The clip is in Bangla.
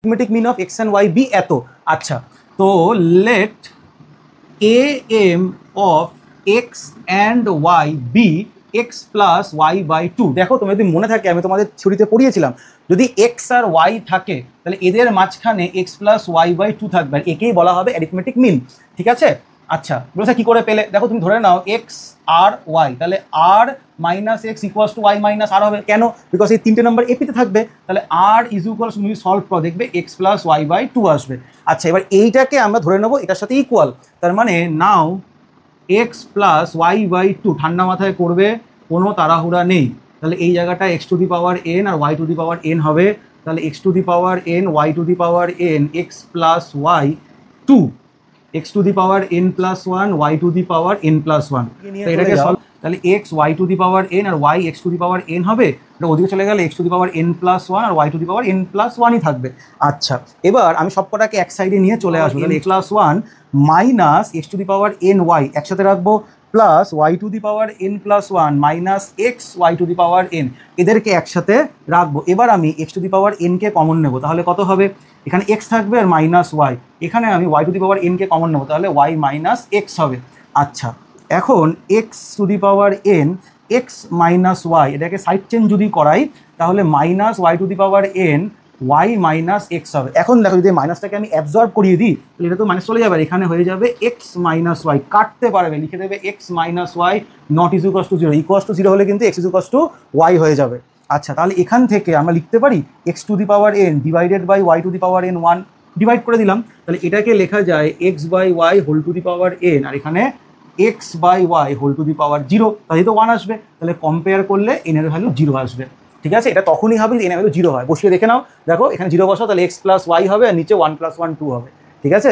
arithmetic mean of x and y be এত। আচ্ছা, তো let am of x and y be x plus y by 2। দেখো তোমার যদি মনে থাকে আমি তোমাদের থিওরিতে পড়িয়েছিলাম, যদি x আর y থাকে তাহলে এদের মাঝখানে x plus y by 2 থাকবে, আর একেই বলা হবে অ্যারিথমেটিক মিন। ঠিক আছে? আচ্ছা, বলেছে কি করে পেলে? দেখো তুমি ধরে নাও x আর y, তাহলে r minus X equals to Y minus R হবে। কেন? বিকজ এই 3টে নাম্বার এপিতে থাকবে, তাহলে r ইজ ইকুয়ালস তুমি সলভ করো দেখবে এক্স প্লাস ওয়াই বাই 2 আসবে। আচ্ছা, এবার এইটাকে আমরা ধরে নেবো এটার সাথে ইকুয়াল, তার মানে নাও এক্স প্লাস ওয়াই বাই 2 ঠান্ডা মাথায় করবে, কোনো তাড়াহুড়া নেই। তাহলে এই জায়গাটা x to the power N আর Y to the power n হবে, তাহলে x to the power n y to the power n x plus y 2 x to the power N plus 1 y to the power N plus 1। এটাকে সলভ, তাহলে x y to the power N আর y x to the power n হবে, এটা ওদিকে চলে গেলে x to the power N plus 1 আর Y to the power N plus 1ই থাকবে। আচ্ছা, এবার আমি সবকটাকে এক সাইডে নিয়ে চলে আসবো, তাহলে x plus 1 minus x to the power n y একসাথে রাখবো, plus y to the power N plus 1 minus x y to the power n, এদেরকে একসাথে রাখবো। এবার আমি এক্স টু দি পাওয়ার এনকে কমন নেবো, তাহলে কত হবে? এখানে এক্স থাকবে আর মাইনাস ওয়াই, এখানে আমি ওয়াই টু দি পাওয়ার এনকে কমন নেবো, তাহলে ওয়াই মাইনাস এক্স হবে। আচ্ছা, এখন x to the power n x minus y, এটাকে সাইড চেঞ্জ যদি করাই তাহলে minus y to the power n y minus x হবে। এখন দেখো যদি মাইনাসটাকে আমি অ্যাবজর্ব করিয়ে দিই তাহলে এটা তো মাইনাস চলে যাবে, এখানে হয়ে যাবে এক্স মাইনাস ওয়াই, কাটতে পারবে, লিখে দেবে X minus Y naught is equals to zero, equals to zero হলে কিন্তু X is equals to Y হয়ে যাবে। আচ্ছা, তাহলে এখান থেকে আমরা লিখতে পারি X to the power N divided by Y to the power N 1, divide করে দিলাম, তাহলে এটাকে লেখা যায় X by Y whole to the power N, আর এখানে X by Y whole to the power 0, তাহলে তো 1 আসবে, তাহলে কম্পেয়ার করলে এনের ভ্যালু 0 আসবে। ঠিক আছে, এটা তখনই হবে যদি এনের ভ্যালু 0 হয়। বসিয়ে দেখে নাও, দেখো এখানে 0 বসাও, তাহলে এক্স প্লাস ওয়াই হবে আর নিচে 1 প্লাস 1 2 হবে। ঠিক আছে।